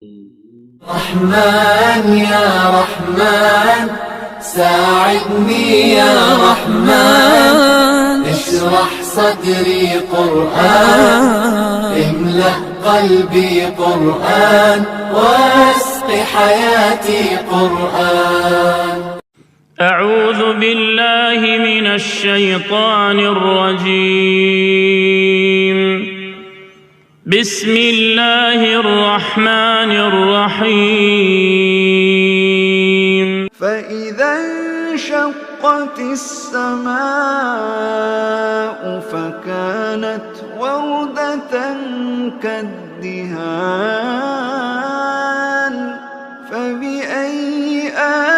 رحمن يا رحمن ساعدني يا رحمن، اشرح صدري قرآن، املأ قلبي قرآن، واسق حياتي قرآن. أعوذ بالله من الشيطان الرجيم. بسم الله الرحمن الرحيم. فإذا انشقت السماء فكانت وردة كالدهان، فبأي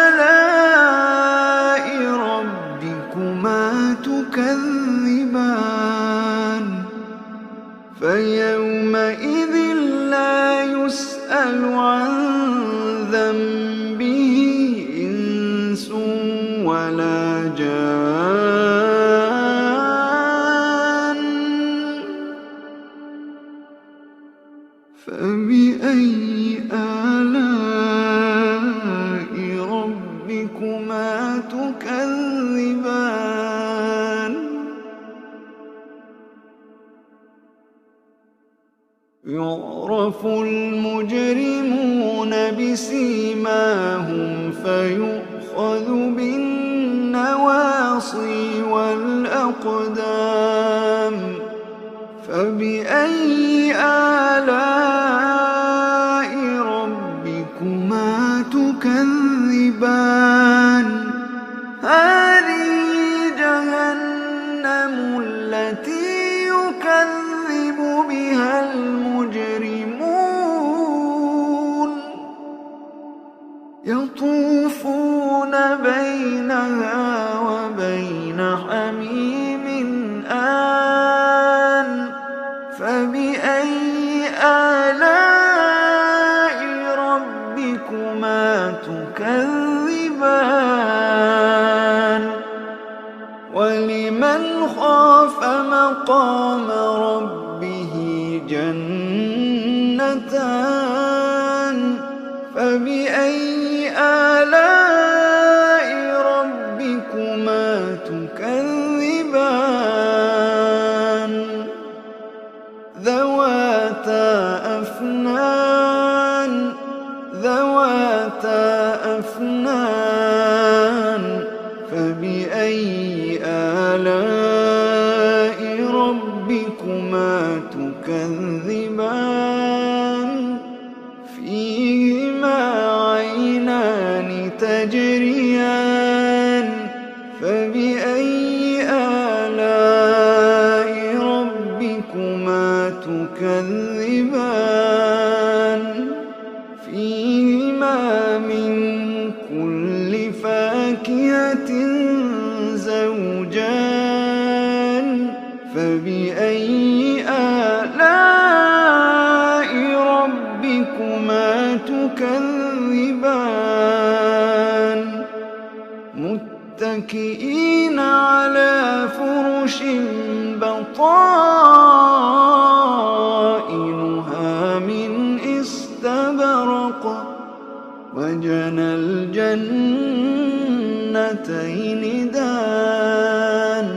آلاء ربكما تكذبان؟ فيومئذ لا يسأل عن ذنبه إنس ولا جان. فبأي آلاء ربكما تكذبان؟ يعرف المجرمون بسيماهم فيؤخذ بالنواصي والأقدام. فبأي آلاء ربكما تكذبان؟ هذه جهنم التي يكذب بها المجرمون، يطوفون بينها وبين حميم آن. فبأي آلاء ربكما تكذبان؟ ولمن خاف مقام ربه جنتان. فبأي آلاء ربكما تكذبان؟ ذواتا أفنان، ذواتا أفنان. فبأي آلاء ربكما تكذبان؟ فيهما عينان تجريان. فبأي آلاء ربكما تكذبان؟ فيهما من كل فاكهة زوجان. فبأي آلاء ربكما تكذبان؟ متكئين على فرش بطائنها من استبرق، وجنى الجنتين دان.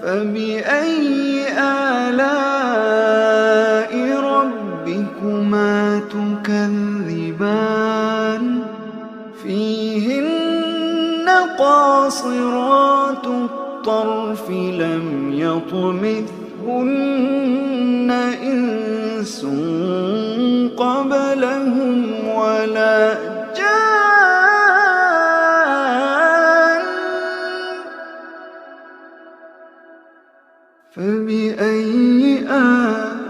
فبأي آلاء ربكما تكذبان؟ فيهن قاصرات الطرف لم يطمثهن إنس قبلهم ولا جان. فبأي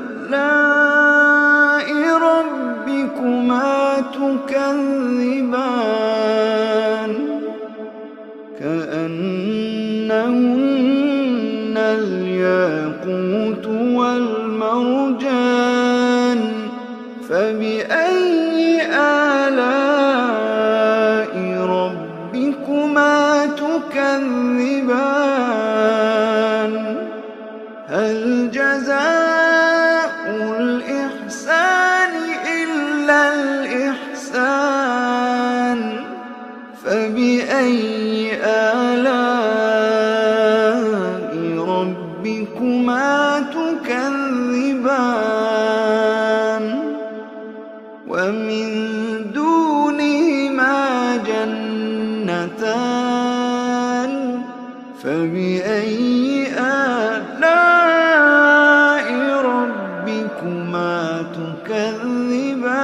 آلاء ربكما تكذبان؟ كأنهن الياقوت والمرجان. فبأي آلاء ربكما تكذبان؟ هل جزاء الإحسان إلا الإحسان فبأي آلاء ربكما تكذبان ومن دونهما جنتان فبأي آلاء ربكما تكذبان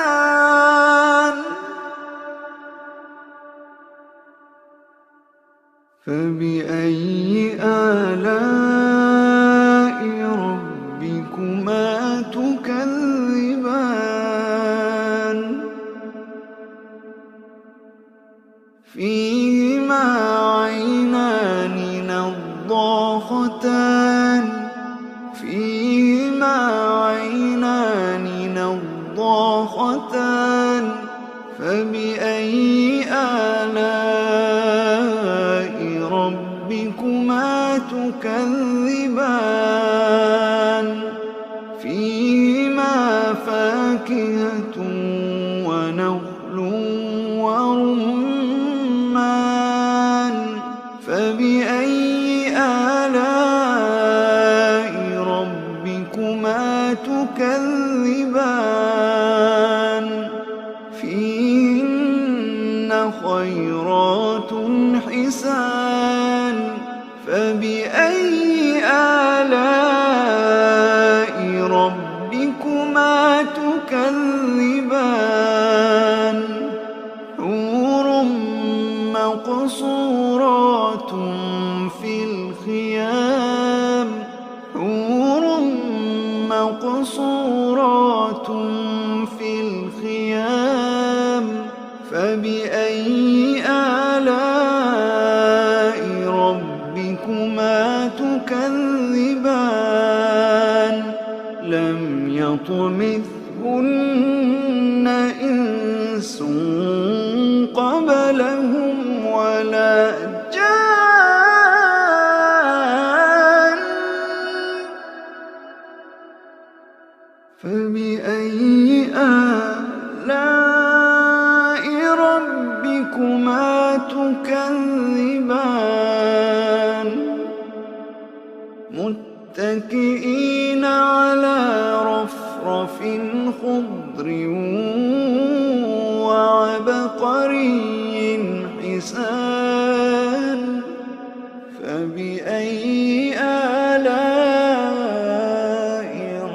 مدهامتان فبأي آلاء ربكما تكذبان فيهما عينان نضاختان فبأي آلاء ربكما تكذبان فيهما فاكهة ونخل ورمان فبأي آلاء ربكما تكذبان فيهن خيرات حسان فبأي آلاء ربكما تكذبان حور مقصورات في الخيام فبأي آلاء ربكما تكذبان لم يطمثهن إنس قبلهم ولا جان فبأي آلاء ربكما تكذبان متكئين على رفرف خضر وعبقري حسان فبأي آلاء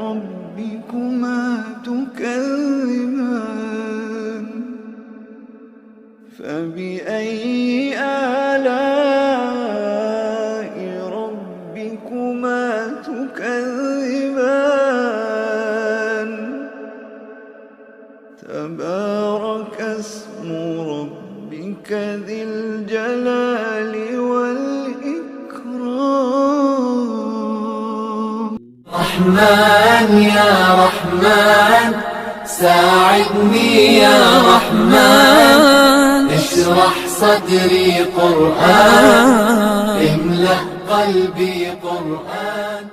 ربكما تكذبان فبأي آلاء ربكما تكذبان تبارك اسم ربك ذي الجلال والإكرام رحمن يا رحمن ساعدني يا رحمن اشرح صدري قرآن املأ قلبي قرآن